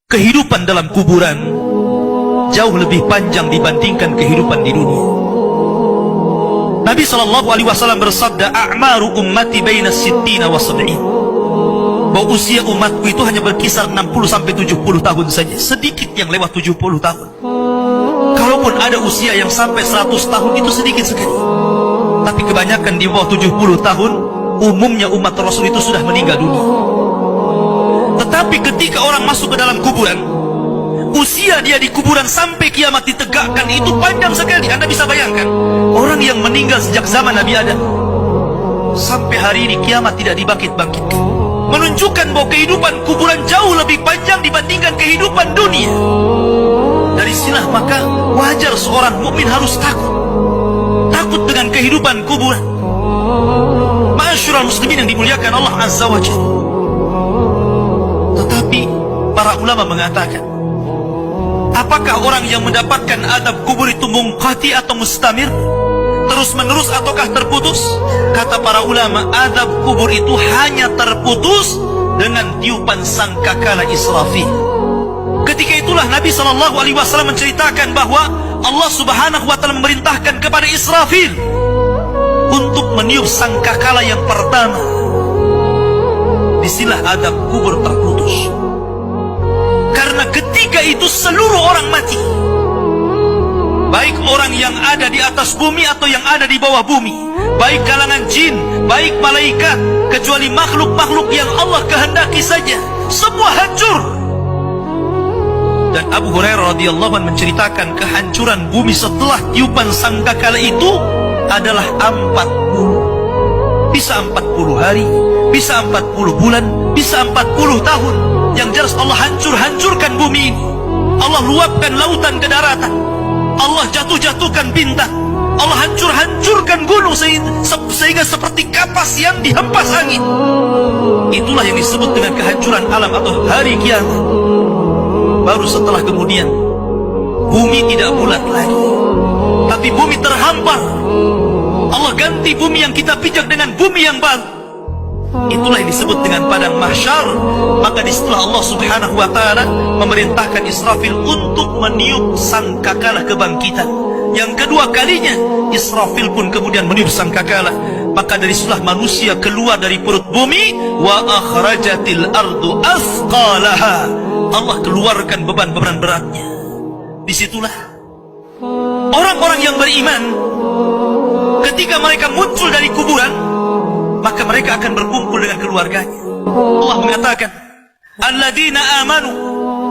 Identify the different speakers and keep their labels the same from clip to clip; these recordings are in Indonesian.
Speaker 1: kehidupan dalam kuburan jauh lebih panjang dibandingkan kehidupan di dunia. Nabi SAW bersabda, "A'maru ummati baina sittina wa sab'in." Bahwa usia umatku itu hanya berkisar 60 sampai 70 tahun saja. Sedikit yang lewat 70 tahun. Kalaupun ada usia yang sampai 100 tahun itu sedikit sekali. Tapi kebanyakan di bawah 70 tahun, umumnya umat Rasul itu sudah meninggal dunia. Tetapi ketika orang masuk ke dalam kuburan, usia dia di kuburan sampai kiamat ditegakkan itu panjang sekali. Anda bisa bayangkan, orang yang meninggal sejak zaman Nabi Adam sampai hari ini kiamat tidak dibangkit-bangkitkan, menunjukkan bahwa kehidupan kuburan jauh lebih panjang dibandingkan kehidupan dunia. Dari sinilah maka wajar seorang mukmin harus takut dengan kehidupan kuburan. Ma'asyiral muslimin yang dimuliakan Allah Azza wa Jalla. Tetapi para ulama mengatakan, apakah orang yang mendapatkan adab kubur itu munqati atau mustamir, terus menerus ataukah terputus? Kata para ulama, adab kubur itu hanya terputus dengan tiupan sangkakala Israfil. Ketika itulah Nabi SAW menceritakan bahwa Allah Subhanahu wa Ta'ala memerintahkan kepada Israfil untuk meniup sangkakala yang pertama. Disinilah adab kubur terputus. Karena ketika itu seluruh orang mati, baik orang yang ada di atas bumi atau yang ada di bawah bumi, baik kalangan jin, baik malaikat, kecuali makhluk-makhluk yang Allah kehendaki saja, semua hancur. Dan Abu Hurairah radhiyallahu anhu menceritakan kehancuran bumi setelah tiupan sangkakala itu adalah 40. Bisa 40 hari, bisa 40 bulan, bisa 40 tahun. Yang jelas Allah hancurkan bumi ini. Allah luapkan lautan ke daratan. Allah jatuhkan bintang. Allah hancurkan gunung sehingga seperti kapas yang dihempas angin. Itulah yang disebut dengan kehancuran alam atau hari kiamat. Baru setelah kemudian bumi tidak bulat lagi, tapi bumi terhampar. Allah ganti bumi yang kita pijak dengan bumi yang baru. Itulah yang disebut dengan padang mahsyar. Maka disitulah Allah Subhanahu wa Ta'ala memerintahkan Israfil untuk meniup sangkakala kebangkitan. Yang kedua kalinya Israfil pun kemudian meniup sangkakala. Maka dari situlah manusia keluar dari perut bumi. Wa akhrajatil ardu asqalaha. Allah keluarkan beban-beban beratnya. Disitulah orang-orang yang beriman, ketika mereka muncul dari kuburan, maka mereka akan berkumpul dengan keluarganya. Allah mengatakan, alladzina amanu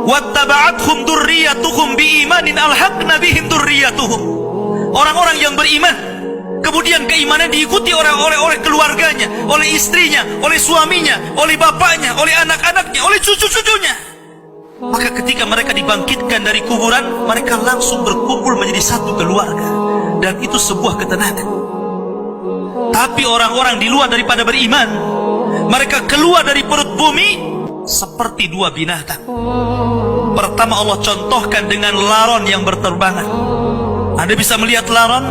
Speaker 1: wattaba'athum dzurriyyatuhum biimanin alhaqna bihim dzurriyyatuhum. Orang-orang yang beriman, kemudian keimanan diikuti oleh keluarganya, oleh istrinya, oleh suaminya, oleh bapaknya, oleh anak-anaknya, oleh cucu-cucunya. Maka ketika mereka dibangkitkan dari kuburan, mereka langsung berkumpul menjadi satu keluarga. Dan itu sebuah ketenangan. Tapi orang-orang di luar daripada beriman, mereka keluar dari perut bumi seperti dua binatang. Pertama Allah contohkan dengan laron yang berterbangan. Anda bisa melihat laron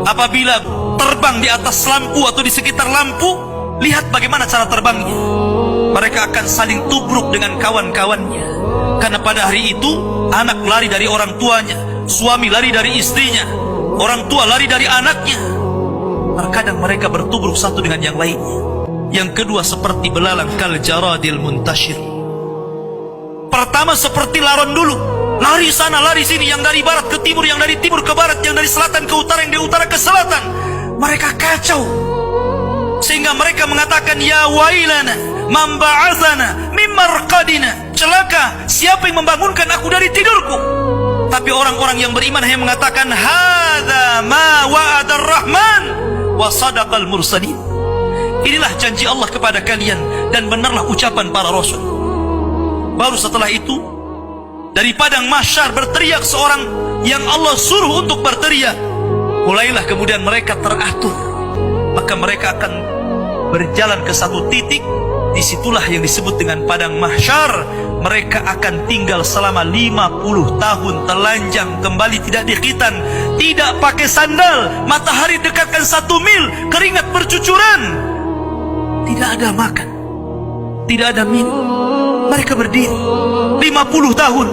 Speaker 1: apabila terbang di atas lampu atau di sekitar lampu. Lihat bagaimana cara terbangnya. Mereka akan saling tubruk dengan kawan-kawannya. Karena pada hari itu anak lari dari orang tuanya, suami lari dari istrinya, orang tua lari dari anaknya. Terkadang mereka bertubruk satu dengan yang lainnya. Yang kedua seperti belalang kal jaradil muntashir. Pertama seperti laron dulu, lari sana lari sini, yang dari barat ke timur, yang dari timur ke barat, yang dari selatan ke utara, yang dari utara ke selatan. Mereka kacau sehingga mereka mengatakan, ya wailana man ba'atsana min marqadina. Celaka, siapa yang membangunkan aku dari tidurku? Tapi orang-orang yang beriman hanya mengatakan, hadza ma wa'adar rahman wa sadaqal mursalin. Inilah janji Allah kepada kalian dan benarlah ucapan para rasul. Baru setelah itu dari padang mahsyar berteriak seorang yang Allah suruh untuk berteriak. Mulailah kemudian mereka teratur. Maka mereka akan berjalan ke satu titik. Disitulah yang disebut dengan padang mahsyar. Mereka akan tinggal selama 50 tahun telanjang, kembali tidak dikhitan, tidak pakai sandal, matahari dekatkan 1 mil, keringat bercucuran, tidak ada makan, tidak ada minum. Mereka berdiri 50 tahun.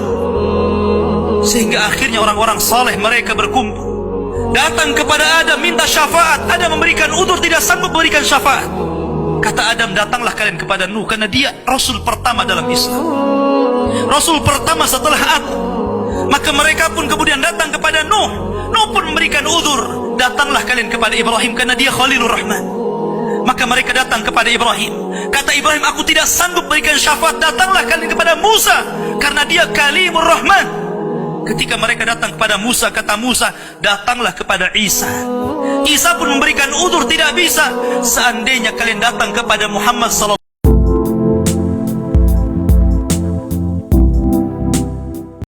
Speaker 1: Sehingga akhirnya orang-orang saleh mereka berkumpul, datang kepada Adam minta syafaat. Adam memberikan udzur, tidak sanggup memberikan syafaat. Kata Adam, datanglah kalian kepada Nuh, karena dia Rasul pertama dalam Islam, Rasul pertama setelah aku. Maka mereka pun kemudian datang kepada Nuh. Nuh pun memberikan udzur, datanglah kalian kepada Ibrahim, karena dia Khalilur Rahman. Maka mereka datang kepada Ibrahim. Kata Ibrahim, aku tidak sanggup berikan syafaat, datanglah kalian kepada Musa, karena dia Kalimur Rahman. Ketika mereka datang kepada Musa, kata Musa, datanglah kepada Isa. Isa pun memberikan udzur, tidak bisa. Seandainya kalian datang kepada Muhammad sallallahu